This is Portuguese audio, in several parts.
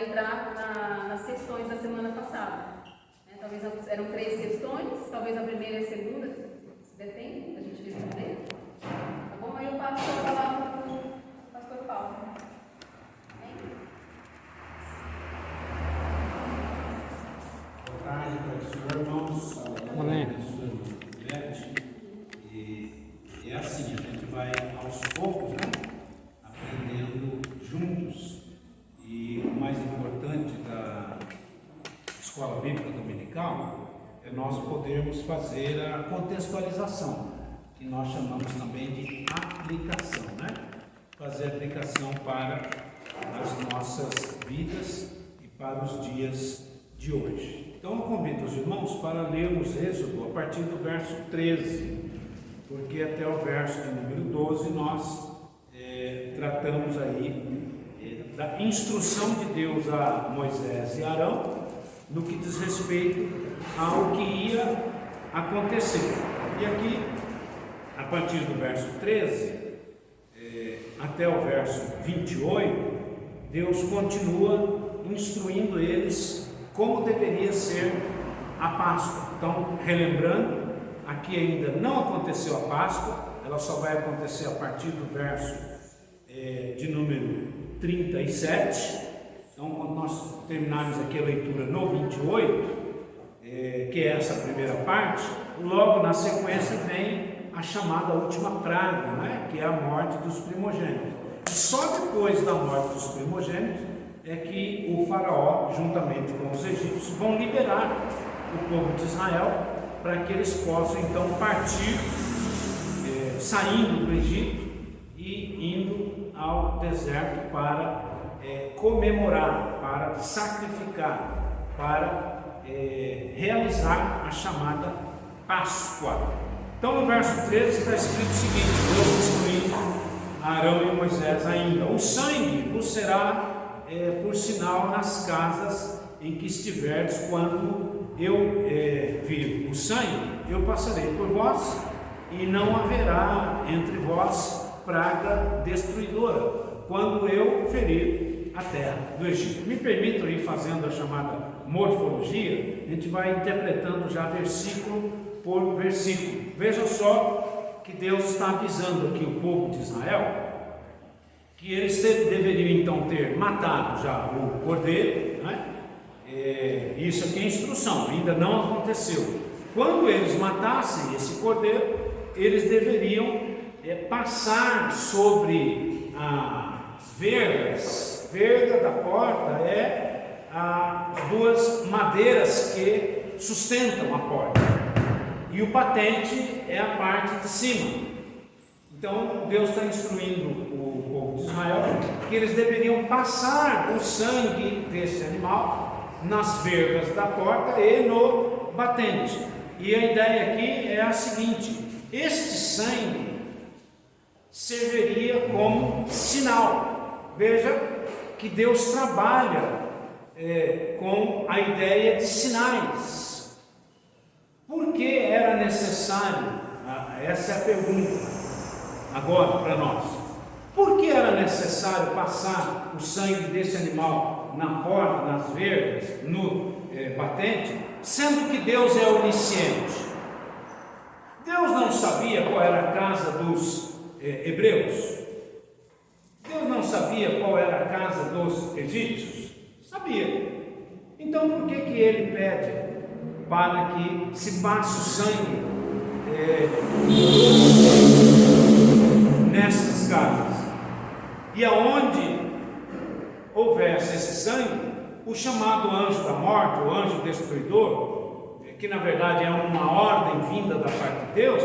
vai entrar nas questões da semana passada. Talvez eram 3 questões, talvez a primeira e a segunda, se der tempo, a gente responder. Tá bom? Aí eu passo a palavra para o pastor Paulo. Boa tarde, professor, irmãos. Amém. E é assim, a gente vai aos poucos, aprendendo juntos. E o mais importante da Escola Bíblica Dominical é nós podermos fazer a contextualização, que nós chamamos também de aplicação, Fazer aplicação para as nossas vidas e para os dias de hoje. Então eu convido os irmãos para lermos Êxodo a partir do verso 13, porque até o verso de número 12 nós tratamos aí da instrução de Deus a Moisés e Arão no que diz respeito ao que ia acontecer. E aqui, a partir do verso 13 até o verso 28, Deus continua instruindo eles como deveria ser a Páscoa. Então, relembrando, aqui ainda não aconteceu a Páscoa, ela só vai acontecer a partir do verso de número 37. Então, quando nós terminarmos aqui a leitura no 28, que é essa primeira parte, logo na sequência vem a chamada última praga, que é a morte dos primogênitos. E só depois da morte dos primogênitos é que o faraó, juntamente com os egípcios, vão liberar o povo de Israel para que eles possam então partir, saindo do Egito e indo ao deserto para comemorar, para sacrificar, para realizar a chamada Páscoa. Então no verso 13 está escrito o seguinte: Deus instruindo Arão e Moisés ainda: o sangue vos será por sinal nas casas em que estiverdes, quando eu vir o sangue, eu passarei por vós, e não haverá entre vós praga destruidora, quando eu ferir a terra do Egito. Me permitam ir fazendo a chamada morfologia, a gente vai interpretando já versículo por versículo. Veja só que Deus está avisando aqui o povo de Israel que eles deveriam então ter matado já o cordeiro, isso aqui é instrução, ainda não aconteceu. Quando eles matassem esse cordeiro, eles deveriam passar sobre as vergas. Verga da porta é as duas madeiras que sustentam a porta, e o batente é a parte de cima. Então Deus está instruindo o povo de Israel que eles deveriam passar o sangue desse animal nas vergas da porta e no batente. E a ideia aqui é a seguinte: este sangue serviria como sinal. Veja que Deus trabalha com a ideia de sinais. Por que era necessário? Essa é a pergunta agora para nós. Por que era necessário passar o sangue desse animal na porta, nas vergas, no batente, sendo que Deus é onisciente? Deus não sabia qual era a casa dos hebreus? Deus não sabia qual era a casa dos egípcios? Sabia. Então por que ele pede para que se passe o sangue nessas casas? E aonde houvesse esse sangue, o chamado anjo da morte, o anjo destruidor, que na verdade é uma ordem vinda da parte de Deus,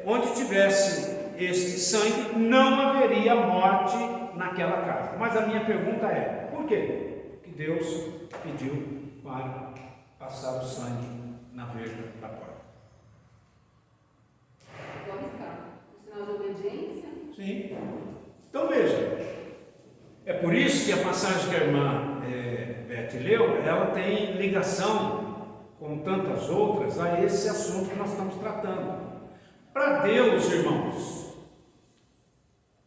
onde tivesse este sangue, não haveria morte naquela casa. Mas a minha pergunta é: por quê que Deus pediu para passar o sangue na verga da porta? Vou arriscar. O sinal de obediência? Sim. Então veja, é por isso que a passagem que a irmã Beth leu, ela tem ligação, como tantas outras, a esse assunto que nós estamos tratando. Para Deus, irmãos,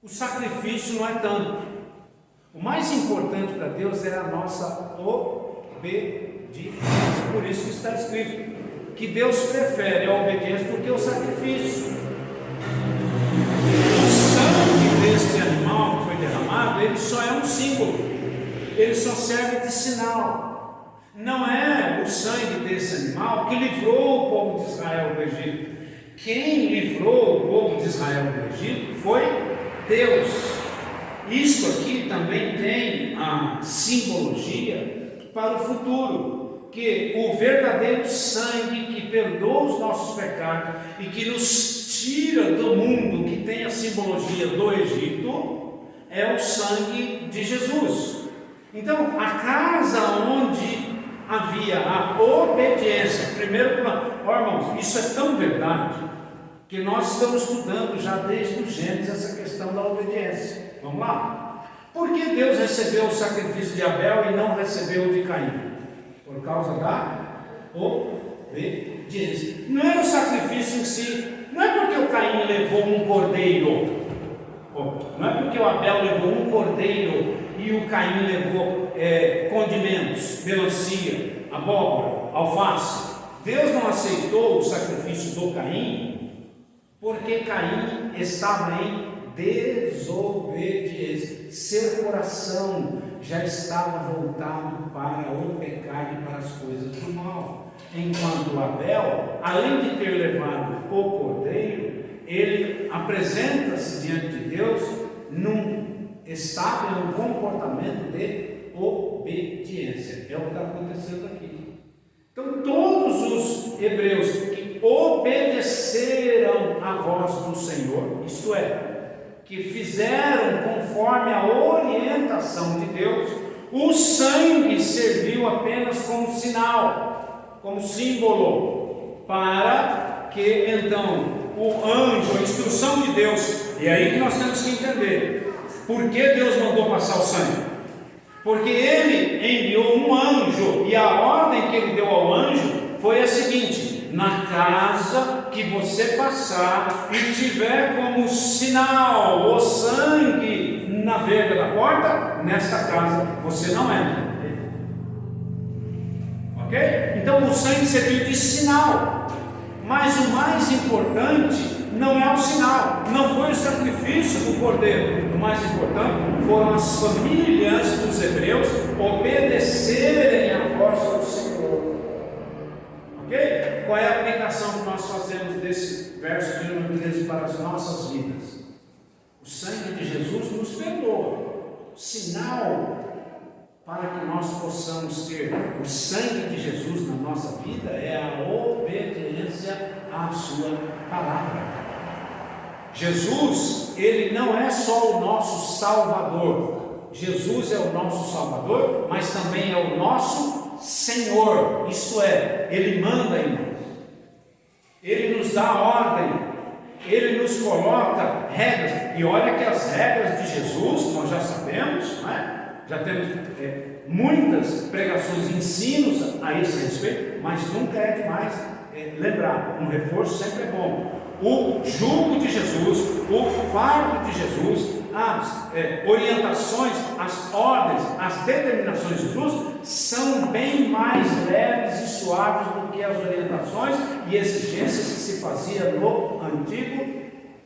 o sacrifício não é tanto. O O mais importante para Deus é a nossa obediência. Por isso que está escrito que Deus prefere a obediência do que o sacrifício. O sangue deste animal que foi derramado, ele só é um símbolo, ele só serve de sinal. Não é o sangue desse animal que livrou o povo de Israel do Egito. Quem livrou o povo de Israel do Egito foi Deus. Isso aqui também tem a simbologia para o futuro, que o verdadeiro sangue que perdoa os nossos pecados e que nos tira do mundo, que tem a simbologia do Egito, é o sangue de Jesus. Então, a casa onde havia a obediência, primeiro plano, irmãos, isso é tão verdade que nós estamos estudando já desde o Gênesis essa questão da obediência. Vamos lá? Por que Deus recebeu o sacrifício de Abel e não recebeu o de Caim? Por causa da obediência. Não é o sacrifício em si, não é porque o Caim levou um cordeiro, não é porque o Abel levou um cordeiro e o Caim levou condimentos, melancia, abóbora, alface. Deus não aceitou o sacrifício do Caim porque Caim estava em desobediência. Seu coração já estava voltado para o pecado e para as coisas do mal. Enquanto Abel, além de ter levado o cordeiro, ele apresenta-se diante de Deus num estado, num comportamento de obediência. É o que está acontecendo aqui. Então, todos os hebreus que obedeceram à voz do Senhor, isto é, que fizeram conforme a orientação de Deus, o sangue serviu apenas como sinal, como símbolo, para que então o anjo, a instrução de Deus, e é aí que nós temos que entender, por que Deus mandou passar o sangue? Porque ele enviou um anjo, e a ordem que ele deu ao anjo foi a seguinte: na casa que você passar e tiver como sinal o sangue na verga da porta, nesta casa você não entra. Ok? Então o sangue serviu de sinal, mas o mais importante não é o sinal, não foi o sacrifício do cordeiro. O mais importante foram as famílias dos hebreus obedecerem à voz do Senhor. Ok? Qual é a aplicação que nós fazemos desse verso de número 13 para as nossas vidas? O sangue de Jesus nos perdoa. Sinal para que nós possamos ter o sangue de Jesus na nossa vida é a obediência à sua palavra. Jesus, ele não é só o nosso Salvador. Jesus é o nosso Salvador, mas também é o nosso Senhor. Isto é, ele manda em nós, ele nos dá ordem, ele nos coloca regras. E olha que as regras de Jesus nós já sabemos, não é? Já temos muitas pregações, ensinos a esse respeito, mas nunca é demais lembrar. Um reforço sempre é bom. O jugo de Jesus, o fardo de Jesus, as orientações, as ordens, as determinações de Jesus são bem mais leves e suaves do que as orientações e exigências que se fazia no Antigo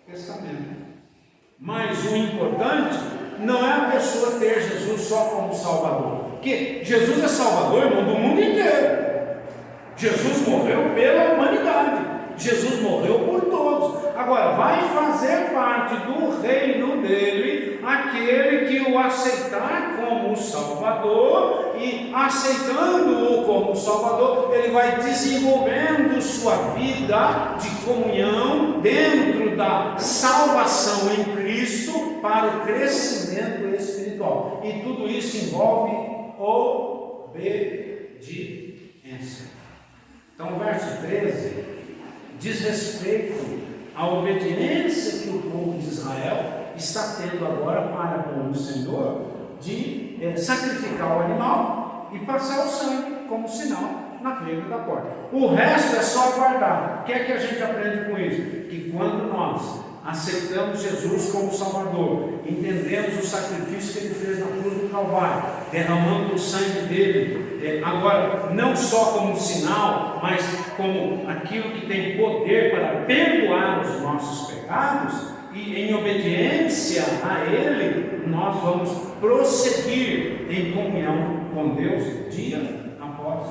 Testamento. Mas o importante não é a pessoa ter Jesus só como Salvador, porque Jesus é Salvador, irmão, do mundo inteiro. Jesus morreu pela humanidade, Jesus morreu por todos. Agora, vai fazer parte do reino dele aquele que o aceitar como Salvador, e aceitando-o como Salvador, ele vai desenvolvendo sua vida de comunhão dentro da salvação em Cristo para o crescimento espiritual. E tudo isso envolve obediência. Então, o verso 13 diz respeito à obediência que o povo de Israel está tendo agora para com o Senhor, de sacrificar o animal e passar o sangue como sinal na verga da porta. O resto é só guardar. O que é que a gente aprende com isso? Que quando nós aceitamos Jesus como Salvador, entendemos o sacrifício que ele fez na cruz do Calvário, derramando o sangue dele, agora não só como sinal, mas como aquilo que tem poder para perdoar os nossos pecados, e em obediência a ele, nós vamos prosseguir em comunhão com Deus dia após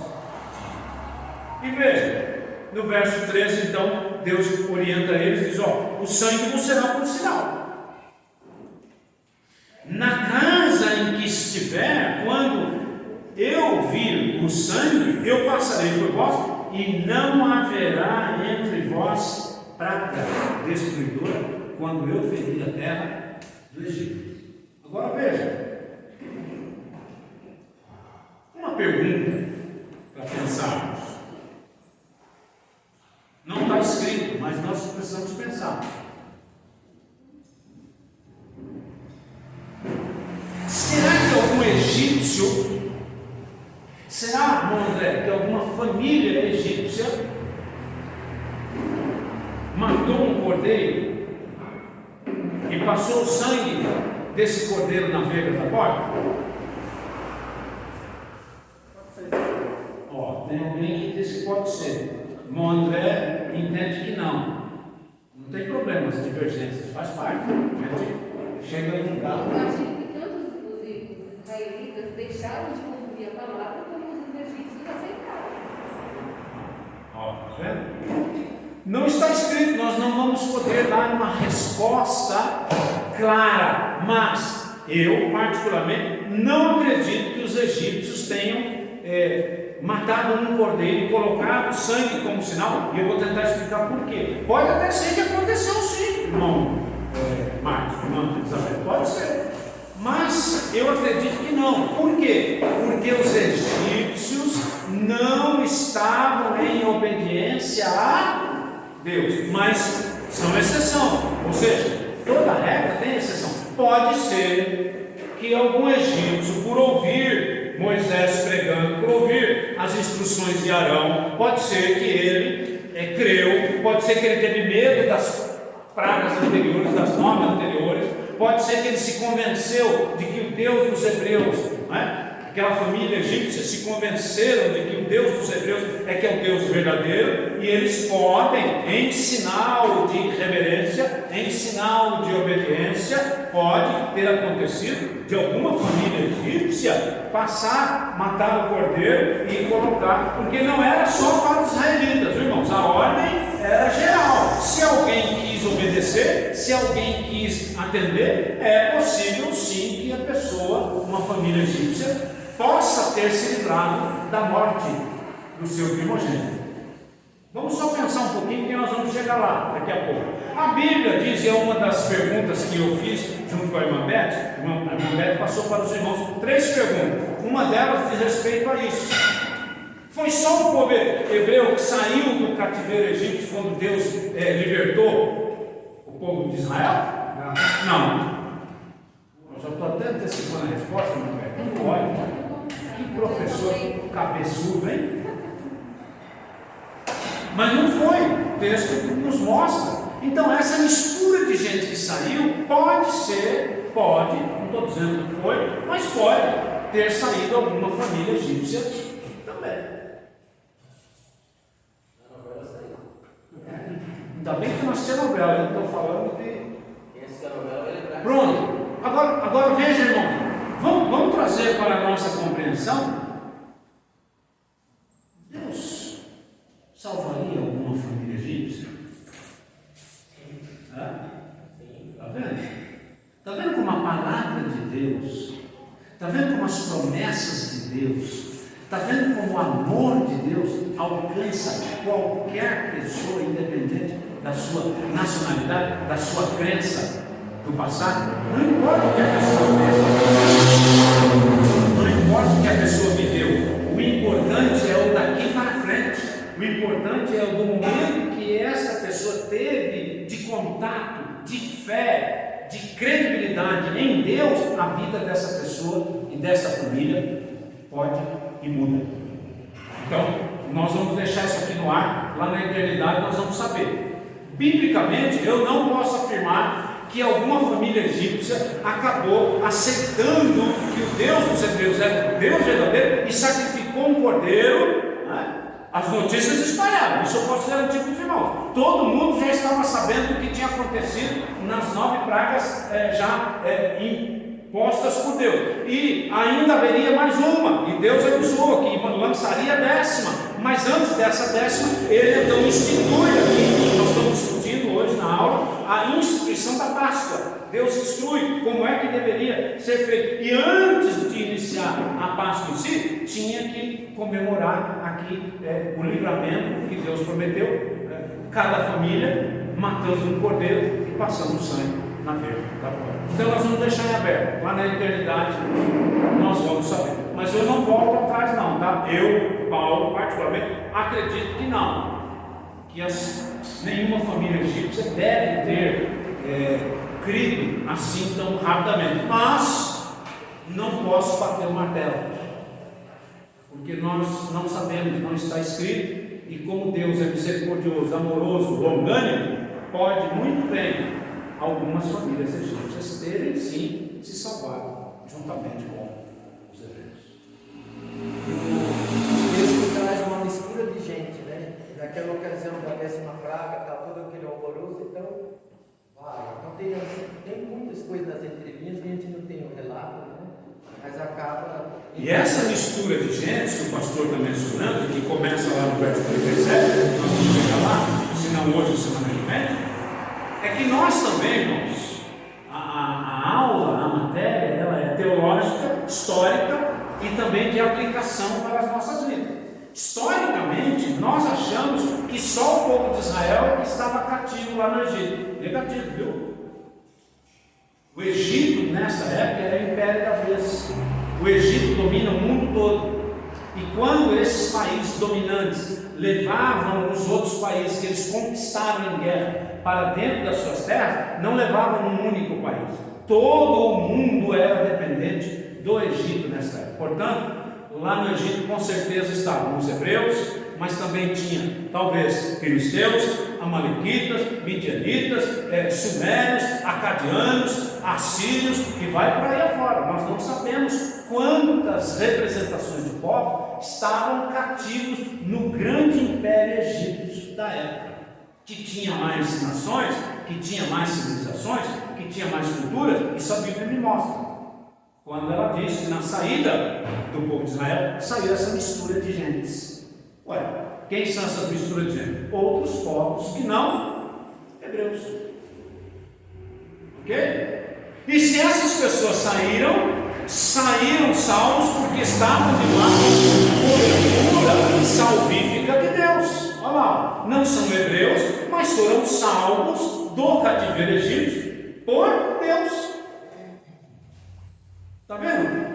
dia. E veja, no verso 13, então, Deus orienta eles e diz: o sangue não será por sinal. Na casa em que estiver, quando eu vir o sangue, eu passarei por vós, e não haverá entre vós praga destruidora, quando eu ferir a terra do Egito. Agora veja, uma pergunta para pensarmos. Não está escrito, mas nós precisamos pensar. Será que algum egípcio, será, André, que alguma família egípcia matou um cordeiro e passou o sangue desse cordeiro na veiga da porta? Tem alguém que diz que pode ser. O André entende que não. Não tem problema, as divergências, faz parte. A gente chega em um lugar. Eu imagino que tanto os israelitas deixaram de cumprir a palavra, como os egípcios aceitaram. Tá vendo? Não está escrito, nós não vamos poder dar uma resposta clara, mas eu, particularmente, não acredito que os egípcios tenham matado um cordeiro e colocado sangue como sinal, e eu vou tentar explicar por quê. Pode até ser que aconteceu sim, irmão Marcos, irmão Isabel, pode ser, mas eu acredito que não. Por quê? Porque os egípcios não estavam em obediência a Deus, mas são exceção, ou seja, toda regra tem exceção. Pode ser que algum egípcio, por ouvir Moisés pregando, por ouvir as instruções de Arão, pode ser que ele creu, pode ser que ele teve medo das pragas anteriores, das normas anteriores, pode ser que ele se convenceu de que o Deus dos hebreus, aquela família egípcia, se convenceram de que o Deus dos hebreus é que é o Deus verdadeiro, e eles podem, em sinal de reverência, em sinal de obediência, pode ter acontecido de alguma família egípcia passar, matar o cordeiro e colocar, porque não era só para os israelitas, irmãos, a ordem era geral. Se alguém quis obedecer, se alguém quis atender, é possível sim que a pessoa, uma família egípcia, possa ter se livrado da morte do seu primogênito. Vamos só pensar um pouquinho, que nós vamos chegar lá daqui a pouco. A Bíblia diz, e é uma das perguntas que eu fiz junto com a irmã Beth. A irmã Beth passou para os irmãos 3 perguntas. Uma delas diz respeito a isso. Foi só o povo hebreu que saiu do cativeiro egípcio quando Deus libertou o povo de Israel? Não. Eu já estou até antecipando a resposta, irmã Beth. Não pode. Que professor cabeçudo, hein? Mas não foi, o texto nos mostra. Então essa mistura de gente que saiu pode ser, não estou dizendo que foi, mas pode ter saído alguma família egípcia também. Ainda bem que nós temos novela, eu estou falando de. Pronto, agora veja, irmão, vamos trazer para a nossa compreensão. Deus salvaria alguma família egípcia? Está vendo? Está vendo como a palavra de Deus, está vendo como as promessas de Deus, está vendo como o amor de Deus alcança qualquer pessoa, independente da sua nacionalidade, da sua crença do passado? Não importa o que a pessoa fez, não importa o que a pessoa viveu, o importante é o daqui para frente. O importante é o do momento que essa pessoa teve de contato, de fé, de credibilidade em Deus, a vida dessa pessoa e dessa família pode e muda. Então, nós vamos deixar isso aqui no ar, lá na eternidade nós vamos saber. Biblicamente, eu não posso afirmar que alguma família egípcia acabou aceitando que o Deus cordeiro, né? As notícias espalharam, isso eu posso garantir para os irmãos. Todo mundo já estava sabendo o que tinha acontecido nas 9 pragas impostas por Deus. E ainda haveria mais uma, e Deus avisou que lançaria a 10ª. Mas antes dessa 10ª, ele então institui aqui, nós estamos discutindo hoje na aula, a instituição da Páscoa. Deus instrui como é que deveria ser feito. E antes de iniciar a Páscoa em si, tinha que comemorar aqui o livramento que Deus prometeu. Cada família matando um cordeiro e passando o sangue na beira da porta. Então nós vamos deixar em aberto. Lá na eternidade nós vamos saber. Mas eu não volto atrás não, tá? Eu, Paulo, particularmente, acredito que não. Que nenhuma família egípcia deve ter crido assim tão rapidamente. Mas não posso bater o martelo, porque nós não sabemos, não está escrito. E como Deus é misericordioso, amoroso, longânimo, pode muito bem algumas famílias egípcias terem sim se salvado juntamente com os hebreus. Deus traz uma mistura de gente, né? Naquela ocasião da 10ª praga, está todo aquele alvoroço, então não tem muitas coisas nas entrelinhas que a gente não tem o relato, né? Mas acaba. E essa mistura de gente que o pastor está mencionando, que começa lá no verso 37, nós vamos chegar lá, se não hoje, semana que vem, é que nós também, irmãos, a aula, a matéria, ela é teológica, histórica e também de aplicação para as nossas vidas. Historicamente, nós achamos que só o povo de Israel estava cativo lá no Egito. Negativo, viu? O Egito, nessa época, era o império da vez. O Egito domina o mundo todo. E quando esses países dominantes levavam os outros países que eles conquistaram em guerra para dentro das suas terras, não levavam um único país. Todo o mundo era dependente do Egito nessa época. Portanto, lá no Egito com certeza estavam os hebreus, mas também tinha talvez filisteus, amalequitas, midianitas, sumérios, acadianos, assírios, e vai por aí afora. Nós não sabemos quantas representações de povo estavam cativos no grande império egípcio da época, que tinha mais nações, que tinha mais civilizações, que tinha mais culturas. Isso a Bíblia me mostra. Quando ela diz que na saída do povo de Israel saiu essa mistura de gentes. Ué, quem são essas misturas de gentes? Outros povos que não hebreus. Ok? E se essas pessoas saíram salvos porque estavam debaixo da cobertura salvífica de Deus. Olha lá, não são hebreus, mas foram salvos do cativeiro egípcio por Deus. Está vendo?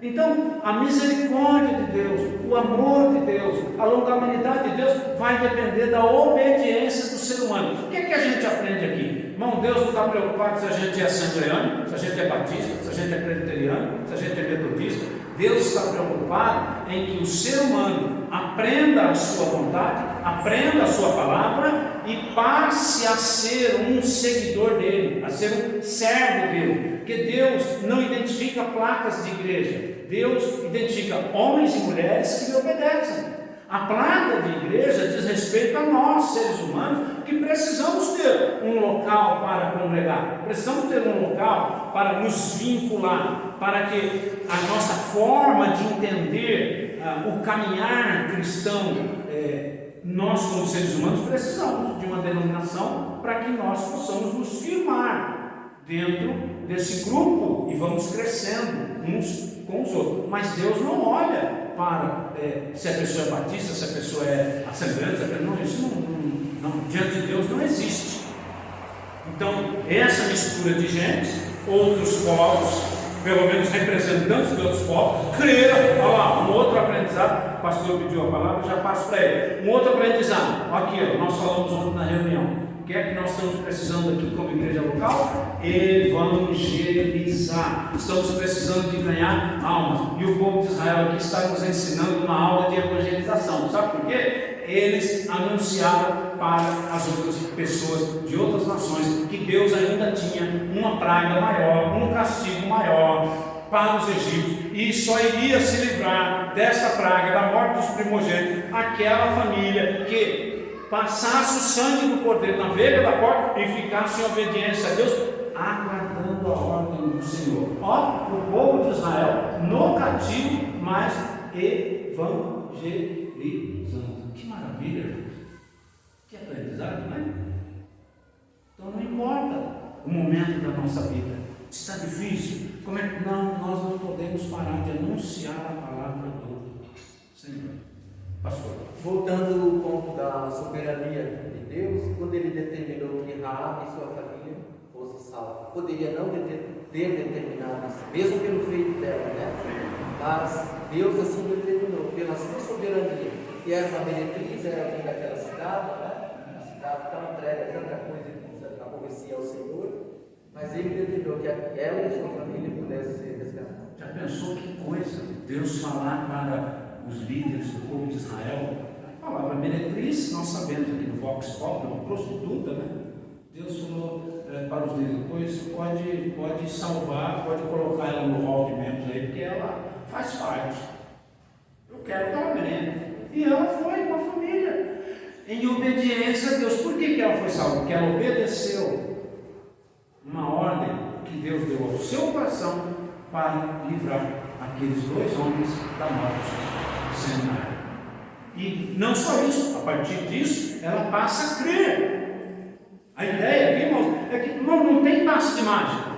Então, a misericórdia de Deus, o amor de Deus, a longanimidade de Deus vai depender da obediência do ser humano. O que é que a gente aprende aqui? Irmão, Deus não está preocupado se a gente é assembleano, se a gente é batista, se a gente é presbiteriano, se a gente é metodista. Deus está preocupado em que o ser humano aprenda a sua vontade, aprenda a sua palavra e passe a ser um seguidor dele, a ser um servo dele. Porque Deus não identifica placas de igreja, Deus identifica homens e mulheres que lhe obedecem. A placa de igreja diz respeito a nós, seres humanos, que precisamos ter um local para congregar, precisamos ter um local para nos vincular, para que a nossa forma de entender o caminhar cristão, nós como seres humanos precisamos de uma denominação para que nós possamos nos firmar dentro desse grupo e vamos crescendo uns com os outros. Mas Deus não olha para se a pessoa é batista, se a pessoa é assembleana, isso não, diante de Deus não existe. Então, essa mistura de gente, outros povos, pelo menos representantes de outros povos, creram. Olha lá, um outro aprendizado. O pastor pediu a palavra, já passo para ele. Um outro aprendizado. Aqui, nós falamos ontem na reunião. O que é que nós estamos precisando aqui como igreja local? Evangelizar. Estamos precisando de ganhar almas. E o povo de Israel aqui está nos ensinando uma aula de evangelização. Sabe por quê? Eles anunciaram para as outras pessoas de outras nações que Deus ainda tinha uma praga maior, um castigo maior, para os egípcios, e só iria se livrar dessa praga, da morte dos primogênitos, aquela família que passasse o sangue do cordeiro na veiga da porta e ficasse em obediência a Deus, aguardando a ordem do Senhor. Ó, o povo de Israel no cativo, mas evangelizando. Que maravilha, irmãos. Que aprendizado, não é? Então não importa o momento da nossa vida. Está difícil. Como é que não? Nós não podemos parar de anunciar a palavra do Senhor. Pastor. Voltando ao ponto da soberania de Deus, quando ele determinou que Raabe e sua família fosse salva, poderia não ter determinado isso, mesmo pelo feito dela, né? Mas Deus assim determinou, pela sua soberania, que era uma meretriz, era alguém daquela cidade, né? A cidade tão entregue a tanta coisa que aborrecia ao Senhor, mas ele determinou que ela e a sua família pudessem ser resgatados. Já pensou que coisa? Deus falar para os líderes do povo de Israel, a palavra meretriz, nós sabemos aqui no Vox Pop, uma prostituta, né? Deus falou para os líderes, depois pode salvar, pode colocar ela no hall de membros aí, porque ela faz parte. Eu quero que ela venha. E ela foi com a família, em obediência a Deus. Por que ela foi salva? Porque ela obedeceu uma ordem que Deus deu ao seu coração para livrar aqueles dois homens da morte cenário. E não só isso, a partir disso, ela passa a crer. A ideia aqui, irmãos, é que não tem passe de mágica.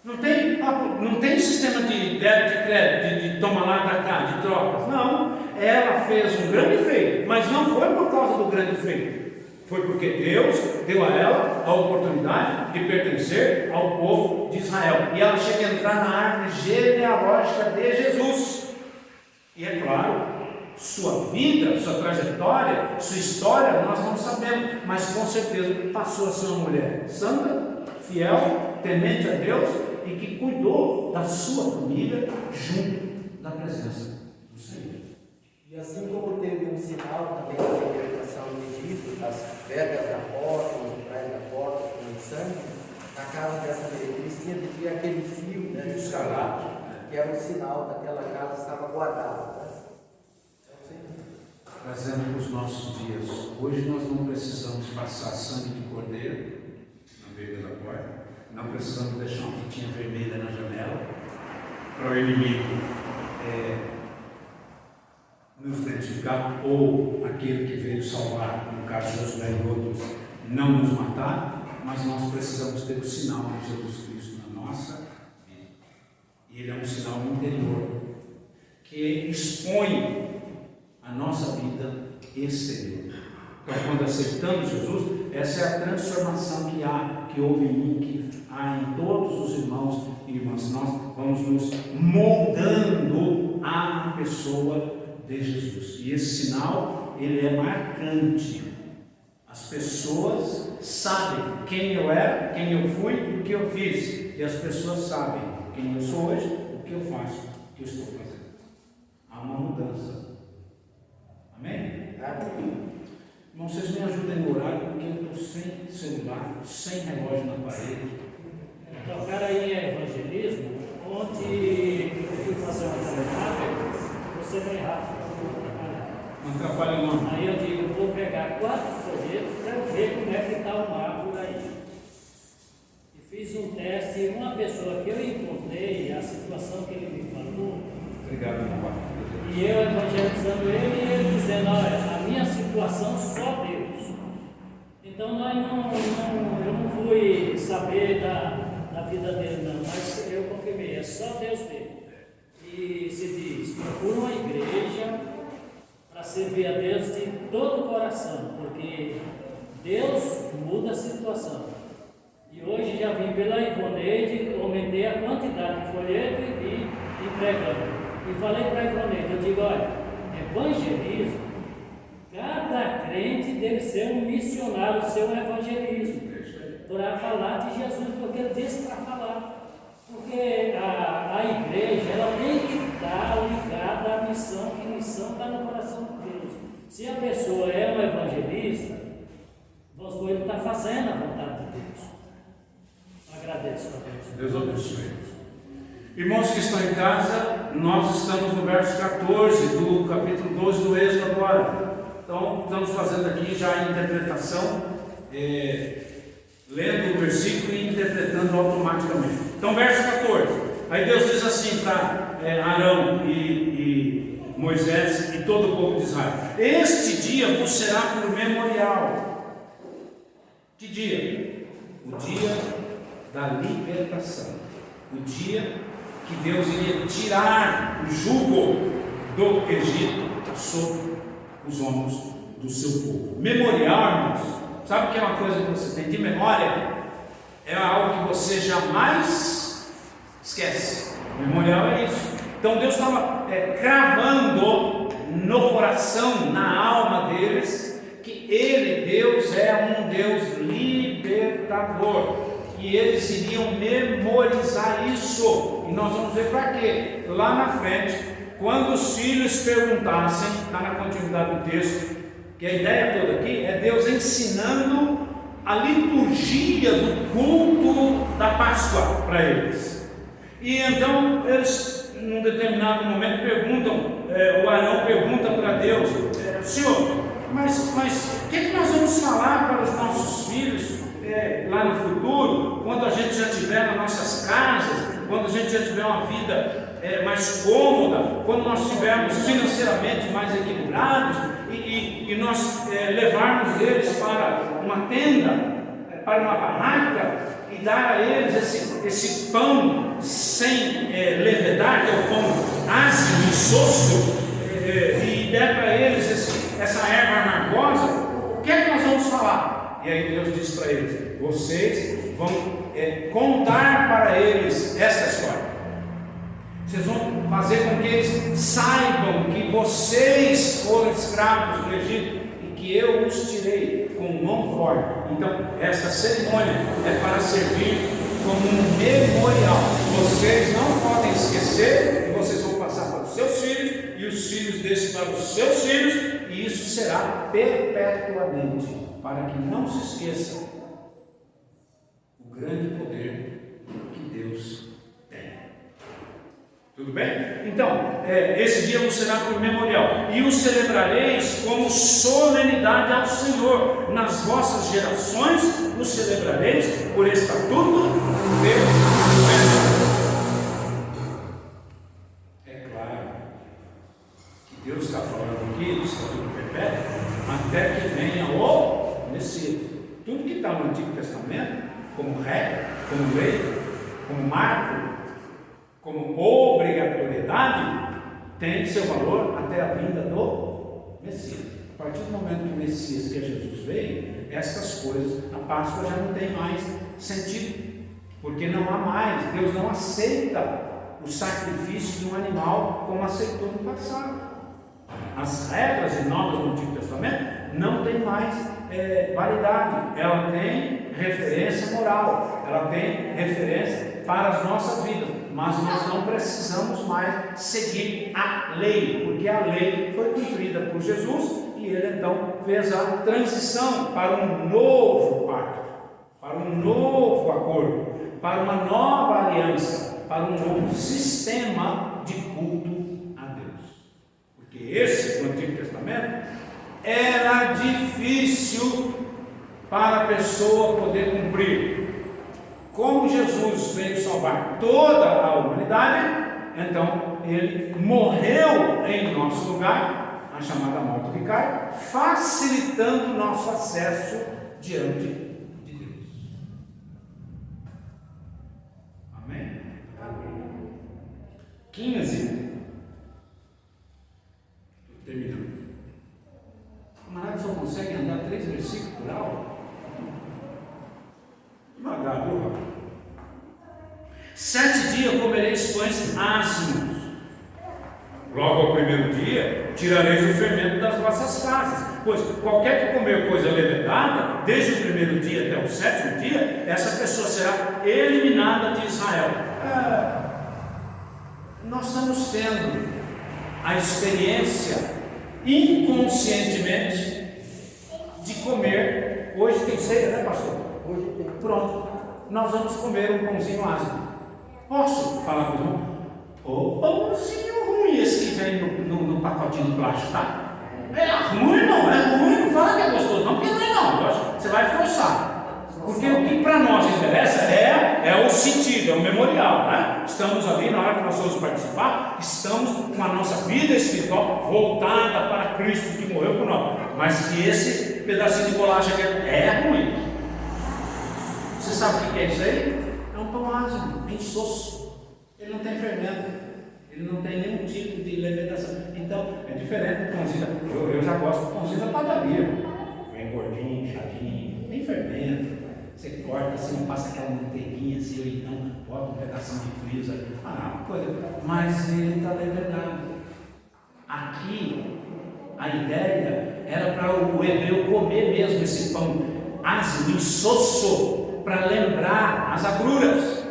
Não tem sistema de débito e crédito, de toma lá da cá, de trocas. Não. Ela fez um grande feito, mas não foi por causa do grande feito. Foi porque Deus deu a ela a oportunidade de pertencer ao povo de Israel. E ela chega a entrar na árvore genealógica de Jesus. E é claro, sua vida, sua trajetória, sua história, nós não sabemos, mas com certeza passou a ser uma mulher santa, fiel, temente a Deus e que cuidou da sua família junto da presença do Senhor. E assim como teve um sinal também da libertação do Egito, das vergas da porta, os umbrais da porta com sangue, na casa dessa meretriz tinha de ter aquele fio, né, escarlate, que era um sinal daquela casa estava guardada. Né? Trazendo para os nossos dias, hoje nós não precisamos passar sangue de cordeiro na veiga da porta, não precisamos deixar uma fitinha vermelha na janela para o inimigo nos identificar, ou aquele que veio salvar, no caso de Josué e outros, não nos matar, mas nós precisamos ter o sinal de Jesus Cristo na nossa vida. E ele é um sinal interior que expõe a nossa vida exterior. Então, quando aceitamos Jesus, essa é a transformação que houve em mim, que há em todos os irmãos e irmãs. Nós vamos nos moldando à pessoa de Jesus. E esse sinal, ele é marcante. As pessoas sabem quem eu era, quem eu fui e o que eu fiz. E as pessoas sabem quem eu sou hoje, o que eu faço, o que eu estou fazendo. Há uma mudança. Amém? Irmão, vocês me ajudem a orar, porque eu estou sem celular, sem relógio na parede. Então, cara, aí é evangelismo, onde eu fui fazer uma caminhada, você vem rápido. Não atrapalha não. Aí eu digo, vou pegar 4 folhetos para eu ver como é que está o mar por aí. E fiz um teste, e uma pessoa que eu encontrei, a situação que ele me falou, Obrigado, meu pai. e eu evangelizando ele, e ele dizendo, olha, a minha situação só Deus. Então eu não fui saber da vida dele não, mas eu confirmei, é só Deus dele. E se diz, procura uma igreja para servir a Deus de todo o coração, porque Deus muda a situação. E hoje já vim pela Ivoneide, aumentei a quantidade de folheto e entregando. E falei para a Ivoneide, eu digo, olha, evangelismo, cada crente deve ser um missionário, seu evangelismo, para falar de Jesus, porque ele disse para falar. Porque a igreja, ela tem que estar ligada à missão, que a missão está no coração de Deus. Se a pessoa é um evangelista, vamos supor, ele está fazendo a vontade de Deus. Agradeço a Deus. Deus abençoe. Irmãos que estão em casa, nós estamos no verso 14 do capítulo 12 do Êxodo agora. Então, estamos fazendo aqui já a interpretação, lendo o versículo e interpretando automaticamente. Então, verso 14. Aí Deus diz assim para Arão e Moisés e todo o povo de Israel: este dia vos será por memorial. Que dia? O dia da libertação. O dia que Deus iria tirar o jugo do Egito sobre os ombros do seu povo. Memorial, irmãos, sabe o que é uma coisa que você tem de memória? É algo que você jamais esquece. Memorial é isso. Então Deus estava cravando no coração, na alma deles, que Ele, Deus, é um Deus libertador. E eles iriam memorizar isso. E nós vamos ver para quê? Lá na frente, quando os filhos perguntassem, está na continuidade do texto, que a ideia toda aqui é Deus ensinando a liturgia do culto da Páscoa para eles. E então eles, num determinado momento, perguntam, o Arão pergunta para Deus: Senhor, mas o que nós vamos falar para os nossos filhos lá no futuro, quando a gente já tiver nas nossas casas, quando a gente já tiver uma vida mais cômoda, quando nós estivermos financeiramente mais equilibrados e nós levarmos eles para uma tenda, para uma barraca e dar a eles esse pão sem levedar, que é o pão ácido e soço, e der para eles essa erva amargosa, o que é que nós vamos falar? E aí Deus diz para eles: vocês vão contar para eles essa história. Vocês vão fazer com que eles saibam que vocês foram escravos do Egito e que eu os tirei com mão forte. Então, esta cerimônia é para servir como um memorial. Vocês não podem esquecer, e vocês vão passar para os seus filhos, e os filhos desses para os seus filhos, e isso será perpetuamente, para que não se esqueça o grande poder que Deus tem. Tudo bem? Então, esse dia vos será por memorial, e o celebrareis como solenidade ao Senhor. Nas vossas gerações o celebrareis por estatuto perpétuo. É claro que Deus está falando aqui do estatuto perpétuo até que venha o Messias. Tudo que está no Antigo Testamento, como regra, como lei, como marco, como obrigatoriedade, tem seu valor até a vinda do Messias. A partir do momento que o Messias, que é Jesus, veio, essas coisas, a Páscoa já não tem mais sentido, porque não há mais, Deus não aceita o sacrifício de um animal como aceitou no passado. As regras e normas do Antigo Testamento não tem mais validade, ela tem referência moral, ela tem referência para as nossas vidas, mas nós não precisamos mais seguir a lei, porque a lei foi cumprida por Jesus e ele então fez a transição para um novo pacto, para um novo acordo, para uma nova aliança, para um novo sistema de culto a Deus. Porque esse do Antigo Testamento era difícil para a pessoa poder cumprir. Como Jesus veio salvar toda a humanidade, então ele morreu em nosso lugar, a chamada morte vicária, facilitando o nosso acesso diante de Deus. Amém? 15. Terminando. O camarada só consegue andar 3 versículos por aula? Devagar, viu, rapaz? 7 dias comereis pães asmos. Logo ao primeiro dia, tirareis o fermento das vossas casas. Pois qualquer que comer coisa levedada, desde o primeiro dia até o 7º dia, essa pessoa será eliminada de Israel. Nós estamos tendo a experiência inconscientemente de comer. Hoje tem ceia, né, pastor? Hoje tem. Pronto, nós vamos comer um pãozinho ácido. Posso falar com o irmão? Ô pãozinho ruim esse que vem no pacotinho plástico, tá? É ruim não, não fala que é gostoso não, porque não é não, você vai forçar. Porque o que para nós interessa é o sentido, é o memorial, né? Estamos ali, na hora que nós vamos participar, estamos com a nossa vida espiritual voltada para Cristo que morreu por nós. Mas que esse pedacinho de bolacha aqui é ruim. Você sabe o que é isso aí? É um pão ácido, é insosso. Ele não tem fermento, ele não tem nenhum tipo de levedação. Então, é diferente do pãozinho. Eu já gosto do pãozinho da padaria. Vem gordinho, inchadinho, tem fermento. Você corta assim, passa aquela manteiguinha assim, ou então bota um pedacinho de frios ali. Uma coisa. Mas ele está levedado. Aqui, a ideia era para o hebreu comer mesmo esse pão ácido, insosso, para lembrar as agruras.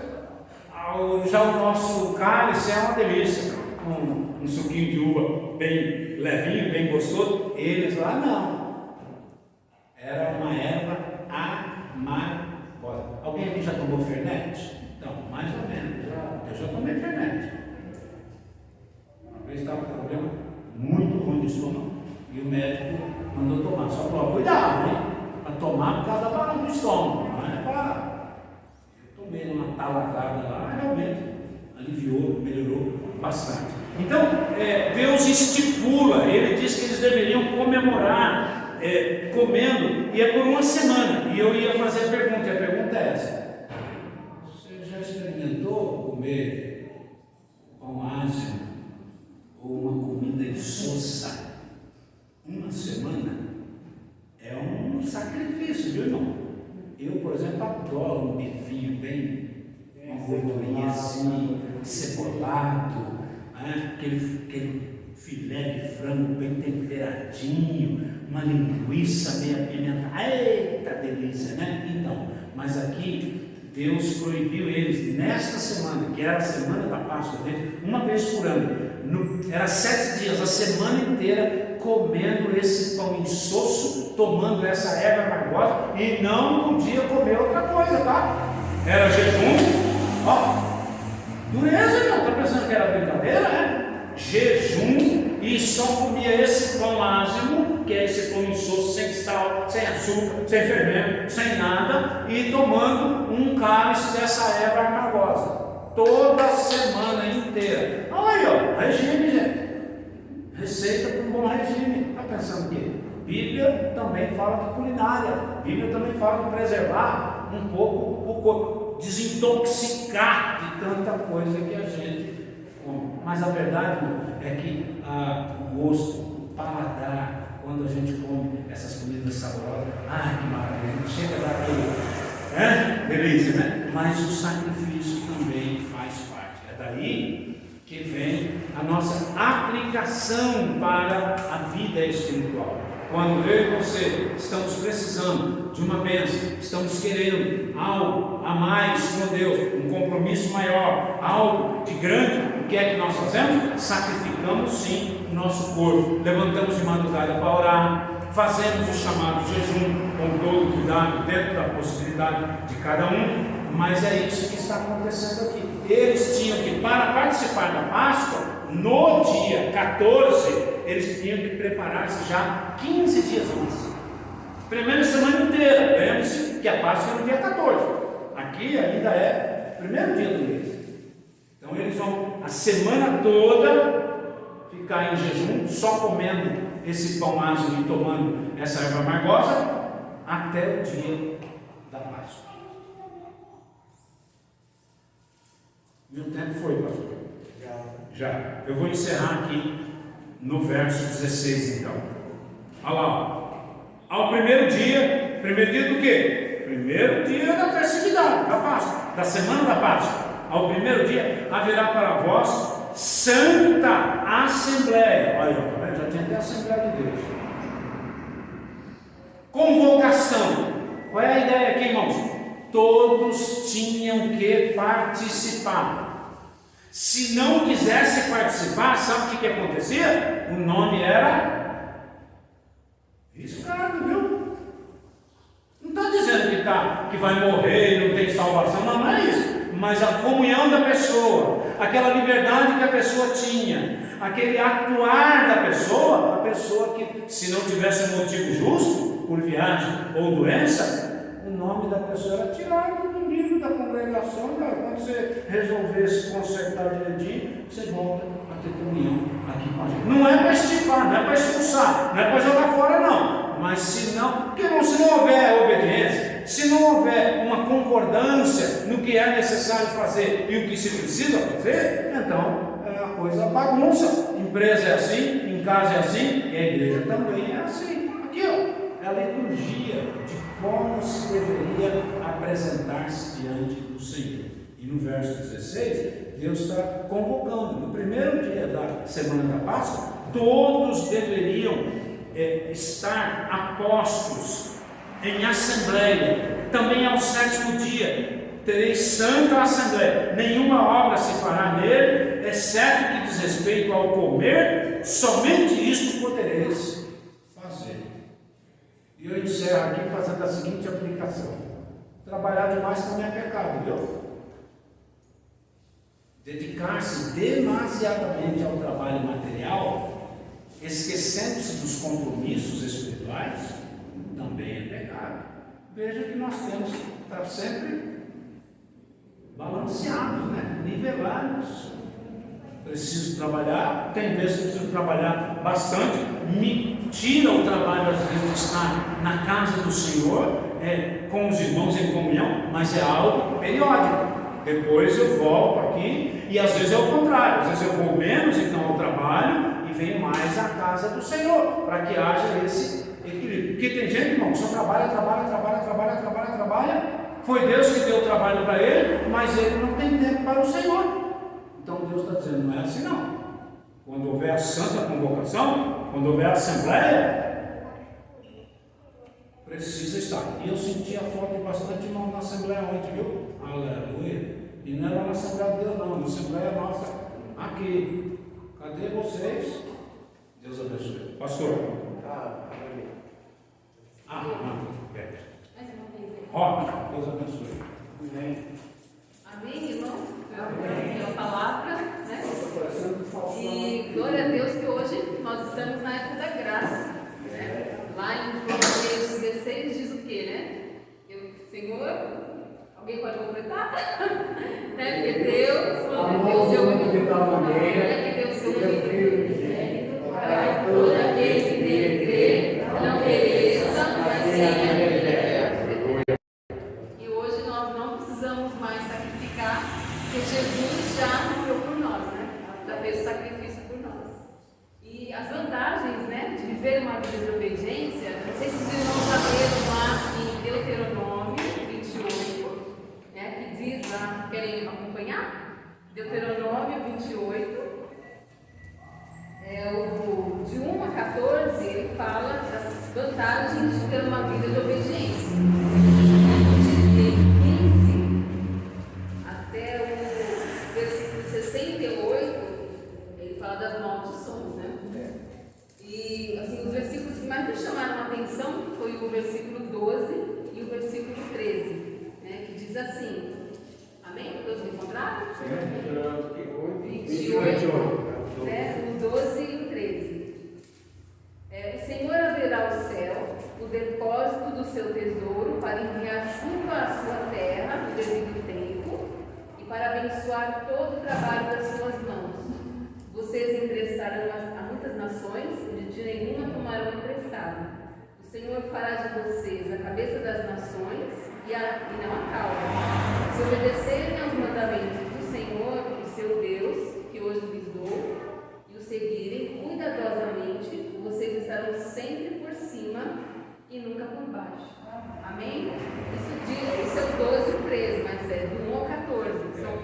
Já o nosso cálice é uma delícia, um suquinho de uva bem levinho, bem gostoso. Eles lá não. Era uma erva amargosa. Alguém aqui já tomou Fernet? Então, mais ou menos. Eu já tomei Fernet. Uma vez estava com um problema muito ruim de estômago e o médico mandou tomar. Só falou, cuidado, hein? Para tomar por causa da parada do estômago, não é para. Eu tomei numa taladada lá, realmente aliviou, melhorou bastante. Então, Deus estipula, Ele diz que eles deveriam comemorar comendo, e é por uma semana. E eu ia fazer a pergunta, e a pergunta é essa: você já experimentou comer pão ácido ou uma comida insossa uma semana? É um sacrifício, viu, irmão? Eu, por exemplo, adoro um bifinho bem, uma gordurinha assim, cebolado, né? aquele filé de frango bem temperadinho, uma linguiça meio apimentada. Eita delícia, né? Então, mas aqui Deus proibiu eles nesta semana, que era a semana da Páscoa deles, uma vez por ano. Era 7 dias, a semana inteira, comendo esse pão insosso, tomando essa erva amargosa, e não podia comer outra coisa, tá? Era jejum, ó, dureza, não, tá pensando que era brincadeira, né? Jejum, e só comia esse pão ázimo, que é esse pão insosso, sem sal, sem açúcar, sem fermento, sem nada, e tomando um cálice dessa erva amargosa, toda semana inteira. Aí, ó, regime, gente. Receita para um bom regime. Está pensando o quê? Bíblia também fala de culinária. Bíblia também fala de preservar um pouco o corpo, desintoxicar de tanta coisa que a gente come. Mas a verdade é que o gosto, o paladar, quando a gente come essas comidas saborosas, ai que maravilha, chega daquele, delícia, né? Mas o sacrifício também faz parte. É daí que vem a nossa aplicação para a vida espiritual. Quando eu e você estamos precisando de uma bênção, estamos querendo algo a mais com Deus, um compromisso maior, algo de grande, o que é que nós fazemos? Sacrificamos sim o nosso corpo, levantamos de madrugada para orar, fazemos o chamado jejum com todo cuidado, dentro da possibilidade de cada um. Mas é isso que está acontecendo aqui. Eles tinham que, para participar da Páscoa, no dia 14, eles tinham que preparar-se já 15 dias antes. Primeira semana inteira. Lembre-se que a Páscoa é no dia 14. Aqui ainda é o primeiro dia do mês. Então eles vão a semana toda ficar em jejum, só comendo esse pão ácido e tomando essa erva amargosa, até o dia da Páscoa. Meu tempo foi, pastor? Já. Eu vou encerrar aqui no verso 16, então. Olha lá. Ao primeiro dia do quê? Primeiro dia da festividade, da Páscoa, da semana da Páscoa. Ao primeiro dia haverá para vós santa assembleia. Olha, já tinha até a Assembleia de Deus. Convocação. Qual é a ideia aqui, irmãos? Todos tinham que participar. Se não quisesse participar, sabe o que acontecia? O nome era riscado, viu? Não está dizendo que vai morrer e não tem salvação, não é isso. mas a comunhão da pessoa, aquela liberdade que a pessoa tinha, aquele atuar da pessoa, a pessoa que, se não tivesse um motivo justo, por viagem ou doença, o nome da pessoa era tirado do livro da congregação. Quando você resolver se consertar direitinho, você volta a ter comunhão aqui com a gente. Não é para estipar, não é para expulsar, não é para jogar fora, não. Mas se não, porque se não houver obediência, se não houver uma concordância no que é necessário fazer e o que se precisa fazer, então a coisa bagunça. Empresa é assim, em casa é assim, e a igreja também é assim. Aqui, ó, é a liturgia de como se deveria apresentar-se diante do Senhor. E no verso 16, Deus está convocando. No primeiro dia da semana da Páscoa, todos deveriam estar apostos em assembleia. Também ao sétimo dia tereis santa assembleia. Nenhuma obra se fará nele, exceto o que diz respeito ao comer, somente isto podereis fazer. E eu encerro aqui fazendo a seguinte aplicação: trabalhar demais também é pecado, viu? Dedicar-se demasiadamente ao trabalho material, esquecendo-se dos compromissos espirituais, também é pecado. Veja que nós temos que estar sempre balanceados, né? Nivelados. Preciso trabalhar, tem vezes que preciso trabalhar bastante, me tira o trabalho às vezes de estar na casa do Senhor, com os irmãos em comunhão, mas é algo periódico. Depois eu volto aqui, e às vezes é o contrário, às vezes eu vou menos então ao trabalho e venho mais à casa do Senhor, para que haja esse equilíbrio. Porque tem gente, irmão, que só trabalha. Foi Deus que deu o trabalho para ele, mas ele não tem tempo para o Senhor. Então Deus está dizendo, não é assim não. Quando houver a santa convocação, quando houver a assembleia, precisa estar. E eu senti a falta de bastante irmão na assembleia ontem, viu? Aleluia. E não é lá na Assembleia de Deus não, na Assembleia nossa aqui. Cadê vocês? Deus abençoe. Pastor. Ó, Deus abençoe. Amém. Amém, irmão? Amém. A palavra, né? E glória a Deus que hoje nós estamos na época da graça. Né? Lá em Provérbios 16 diz o quê, né? Senhor, alguém pode completar? Né? Porque Deus, quando Deus é o único, que Deus é o único, para todo aquele que nele crê, não pereça, mas tenha vida eterna. E hoje nós não precisamos mais sacrificar, porque Jesus já morreu por nós, né? Já fez o sacrifício por nós. E as vantagens, né, de viver uma vida de obediência, não sei se os irmãos já leram lá em Deuteronômio 28, né, que diz lá, querem acompanhar? Deuteronômio 28, de 1 a 14, ele fala das vantagens de ter uma vida de obediência. De 15 até o versículo 68, ele fala das maldições, né? E assim, os versículos que mais me chamaram a atenção foi o versículo 12 e o versículo 13, né? Que diz assim, amém? Todos encontraram? 28, né? O 12 e o 13. O Senhor abrirá o céu, o depósito do seu tesouro, para enviar chuva à sua terra no devido tempo e para abençoar todo o trabalho das suas mãos. Vocês emprestarão a muitas nações, de nenhuma tomarão emprestado. O Senhor fará de vocês a cabeça das nações e não a cauda. Se obedecerem aos mandamentos do Senhor, o seu Deus, que hoje lhes dou, e o seguirem cuidadosamente, vocês estarão sempre por cima e nunca por baixo. Amém? Isso é o 12 e 13, mas é do 1 ao 14. São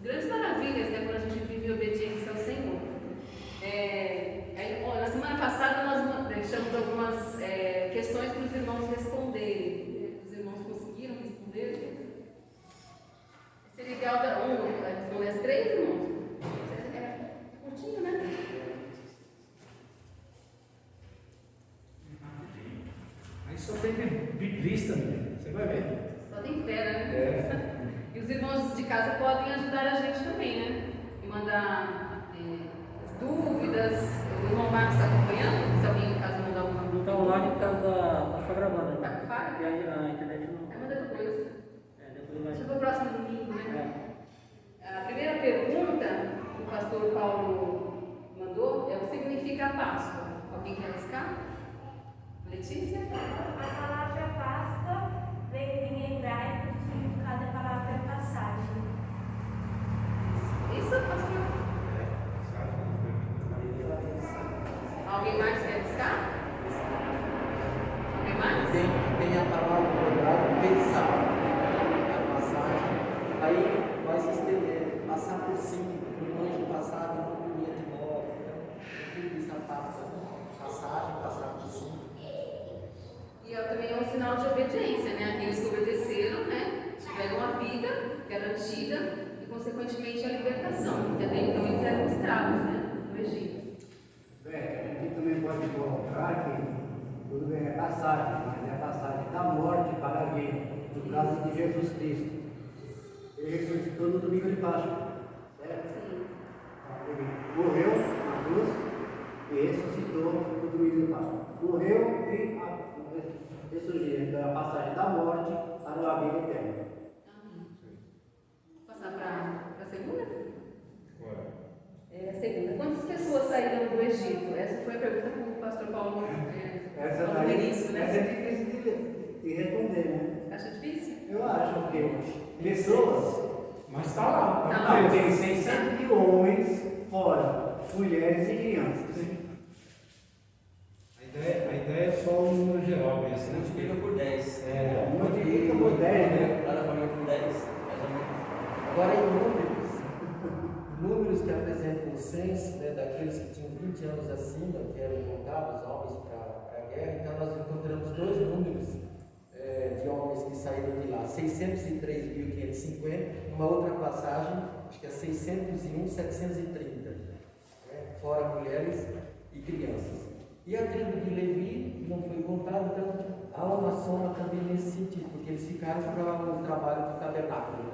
grandes maravilhas, né, quando a gente vive em obediência ao Senhor. Na semana passada nós deixamos algumas questões para os irmãos responderem. Os irmãos conseguiram responder? Seria legal dar responder as 3, irmãos? Curtinho, né? Aí só tem biblista, né? Você vai ver. Só tem fera, né? E os irmãos de casa podem ajudar a gente também, né? E mandar as dúvidas. O irmão Marcos está acompanhando? Se alguém em casa mandar alguma Não dúvida. está online por causa da. Está gravando, né? Tá, para. Porque a internet não. Aí manda depois. Depois vai. Deixa eu ver o próximo domingo, né? É. A primeira pergunta que o pastor Paulo mandou é o que significa a Páscoa. Alguém quer arriscar? Letícia? A palavra Páscoa vem em hebraico, o significado da palavra passagem. Isso, pastor? Alguém mais quer arriscar? Alguém mais? Tem a palavra no hebraico pensar, a passagem, aí vai se estender, passar por cima, o anjo passado não podia de volta, tudo isso é passagem, passar por cima. E também é um sinal de obediência, né? Aqueles que obedeceram, né? Tiveram a vida garantida e, consequentemente, a libertação. Porque até então eles eram escravos, né? No Egito. A gente também pode colocar que tudo bem é passagem, mas é a passagem da morte para a vida, no caso de Jesus Cristo. Ele ressuscitou no domingo de Páscoa, certo? Sim. Ele morreu na cruz e ressuscitou no domingo de Páscoa. Morreu e ressurgiu. Então é a passagem da morte para a vida eterna. Amém. Passar para a segunda? A segunda. Quantas pessoas saíram do Egito? Essa foi a pergunta que o pastor Paulo Essa falou no início, né? é difícil de responder, né? Acha difícil? Eu acho que pessoas, Mas está lá. Tá lá. tem 600 mil homens fora, mulheres e crianças. A ideia é só um número geral mesmo, né? Multiplica por 10. Multiplica por 10, né? Cada família por 10, mais ou menos. Agora em números que apresentam o censo, né, daqueles que tinham 20 anos acima, que eram contados homens para a guerra, então nós encontramos dois números de homens que saíram de lá, 603.550, numa outra passagem, acho que é 601.730, né, fora mulheres e crianças. E a tribo de Levi não foi contada, então há uma soma também nesse sentido, porque eles ficaram para o trabalho do tabernáculo, né?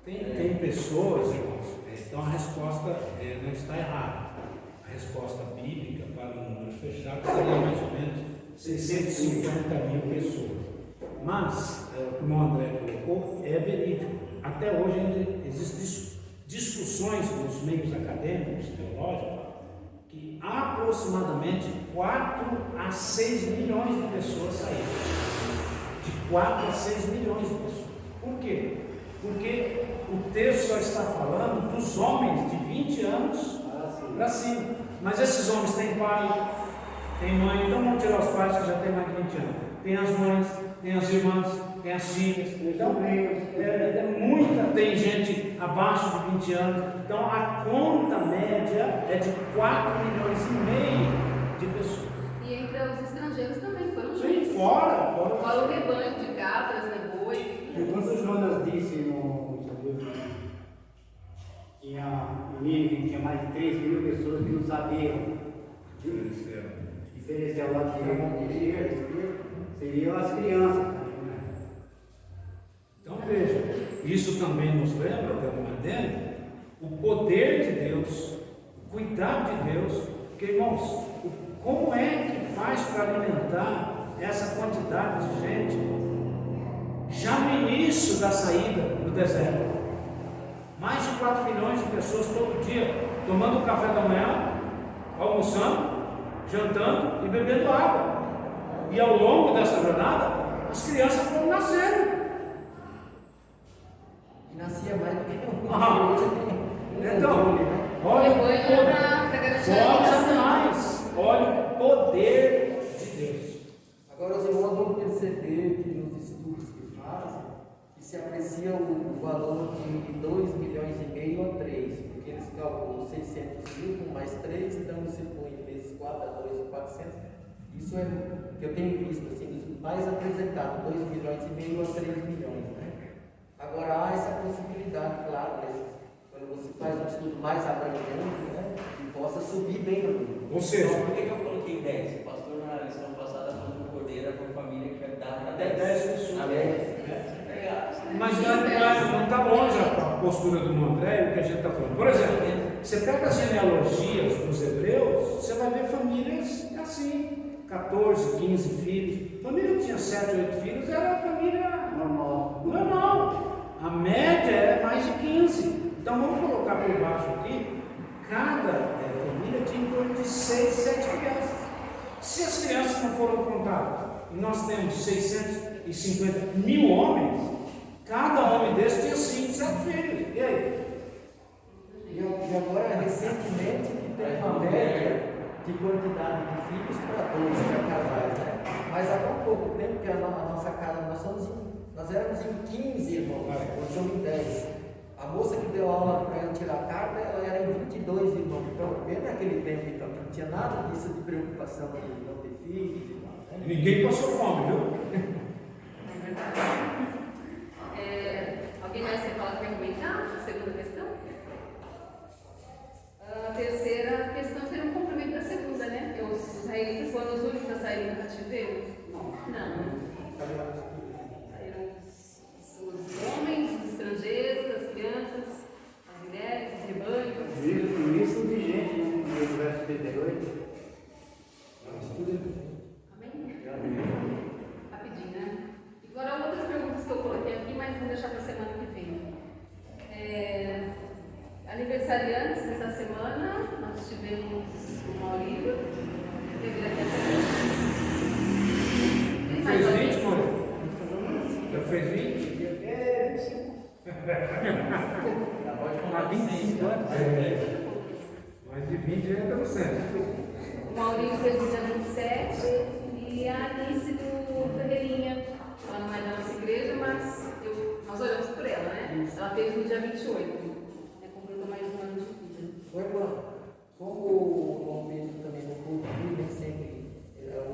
Tem pessoas, irmãos, então a resposta não está errada. A resposta bíblica para um número fechado seria mais ou menos 650 mil pessoas. Mas, como o André colocou, é verídico. Até hoje ainda existem discussões nos meios acadêmicos, teológicos, que aproximadamente 4 a 6 milhões de pessoas saíram. De 4 a 6 milhões de pessoas. Por quê? Porque o texto só está falando dos homens de 20 anos para cima. Mas esses homens têm pai, têm mãe, então vamos tirar os pais que já têm mais de 20 anos. Tem as mães, tem as irmãs, tem as filhas. Então, tem gente abaixo de 20 anos. Então, a conta média é de 4 milhões e meio de pessoas. E entre os estrangeiros também foram Sim, muitos. fora. Fora o rebanho de cabras, né, boi. E quando Jonas disse no tinha Nínive, tinha mais de 3 mil pessoas que não sabiam diferenciar o lado direito e esquerdo, seriam as crianças. Então veja, isso também nos lembra, pelo adendo, o poder de Deus, o cuidado de Deus, porque irmãos, como é que faz para alimentar essa quantidade de gente já no início da saída do deserto? Mais de 4 milhões de pessoas todo dia tomando café da manhã, almoçando, jantando e bebendo água. E ao longo dessa jornada, as crianças foram nascendo. E nascia mais do que Então, olha o poder, olha o poder de Deus. Agora os irmãos vão perceber que nos estudos que fazem, que se aprecia o valor de 2 milhões e meio a 3, porque eles calculam 600 mil com mais 3, então você põe vezes 4 a 2,400. Isso é que eu tenho visto, assim, dos mais apresentados, 2 milhões e meio a 3 milhões, né? Agora há essa possibilidade, claro, quando você faz um estudo mais abrangente, né, que possa subir bem no número. Ou seja, Então, por que eu coloquei 10? O pastor na lição passada falou que o cordeiro é por família que dá para até 10 pessoas. Amém? Legal. Mas não está longe a postura do André, o que a gente está falando. Por exemplo, você pega as genealogias dos hebreus, você vai ver famílias assim, 14, 15 filhos. Família que tinha 7, 8 filhos era família normal. A média é mais de 15. Então vamos colocar por baixo aqui, cada família tinha em torno de 6, 7 crianças. Se as crianças não foram contadas, e nós temos 650 mil homens, cada homem desse tinha 5, 7 filhos. E aí? E agora, recentemente, que tem uma média de quantidade de filhos para 12 casais, né? Mas há pouco tempo que a nossa casa, nós éramos em 15 irmãos, hoje somos em 10. A moça que deu aula para eu tirar carta, ela era em 22 irmãos. Então, bem naquele tempo, então, não tinha nada disso de preocupação de não ter filhos e tal, né? Ninguém passou fome, viu? É verdade. Alguém mais quer comentar? A segunda questão? A terceira questão seria um complemento da segunda, né? Porque os israelitas foram os únicos a saírem do cativeiro? Não. Saíram os homens, os estrangeiros, as crianças, as mulheres, os rebanhos. Isso de gente, no verso 38. Amém? Rapidinho, né? E foram outras perguntas que eu coloquei aqui, mas vou deixar para a semana que vem. Aniversariantes essa semana, nós tivemos o Maurício, que teve aqui Já fez 20, mano? Já fez 20? Há 25 anos. Mais de 20 já está no centro. O Maurício fez no dia 27 e a Alice do Ferreirinha. Ela não é da nossa igreja, mas nós olhamos por ela, né? Ela fez no dia 28. Completou mais um ano de vida. Oi, irmão. Como o Pedro também no culto, nem sempre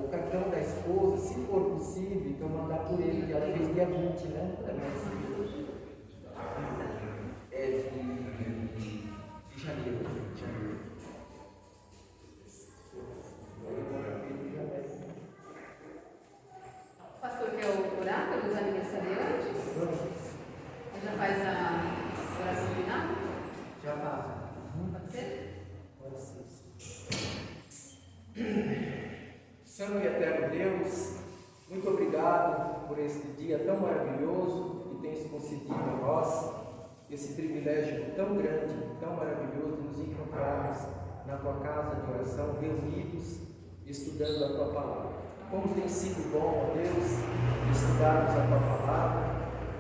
o cartão da esposa, se for possível, então mandar por ele, que ela fez dia 20, né? De janeiro. O pastor quer orar pelos aniversariantes? Ele já faz a oração final? Já passa. Pode ser? Pode ser. Santo e eterno Deus, muito obrigado por este dia tão maravilhoso que tens concedido a nós, esse privilégio tão grande, tão maravilhoso de nos encontrarmos na tua casa de oração, reunidos, estudando a tua palavra. Como tem sido bom, ó Deus, estudarmos a tua palavra,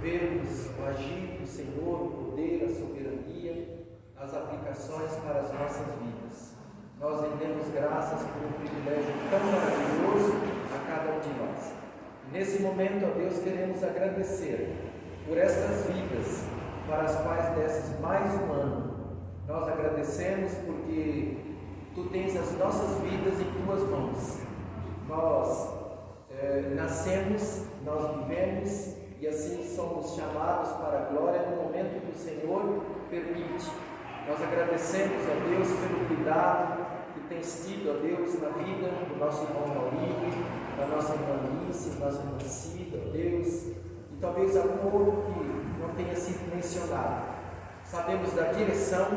vermos o agir do Senhor, o poder, a soberania, as aplicações para as nossas vidas. Nós rendemos graças por um privilégio tão maravilhoso a cada um de nós. Nesse momento, ó Deus, queremos agradecer por estas vidas para as quais desses mais um ano. Nós agradecemos porque Tu tens as nossas vidas em Tuas mãos. Nós nascemos, nós vivemos e assim somos chamados para a glória no momento que o Senhor permite. Nós agradecemos a Deus pelo cuidado que tens tido, a Deus, na vida do nosso irmão Maurício, da nossa irmã Alice, da nossa irmã Cida, a Deus, e talvez amor que não tenha sido mencionado. Sabemos da direção,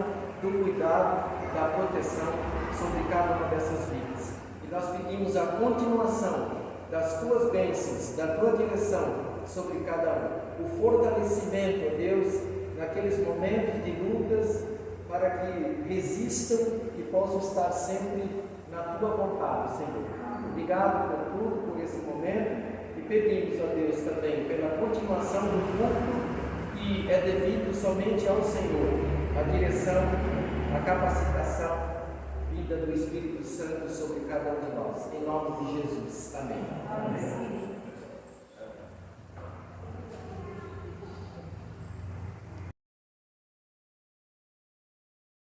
do cuidado, da proteção sobre cada uma dessas vidas. E nós pedimos a continuação das Tuas bênçãos, da Tua direção sobre cada um. O fortalecimento, ó Deus, naqueles momentos de lutas, para que resistam e possam estar sempre na Tua vontade, Senhor. Obrigado por tudo, por esse momento, e pedimos, ó Deus, também pela continuação do culto que é devido somente ao Senhor, a direção, a capacitação, vinda do Espírito Santo sobre cada um de nós. Em nome de Jesus. Amém.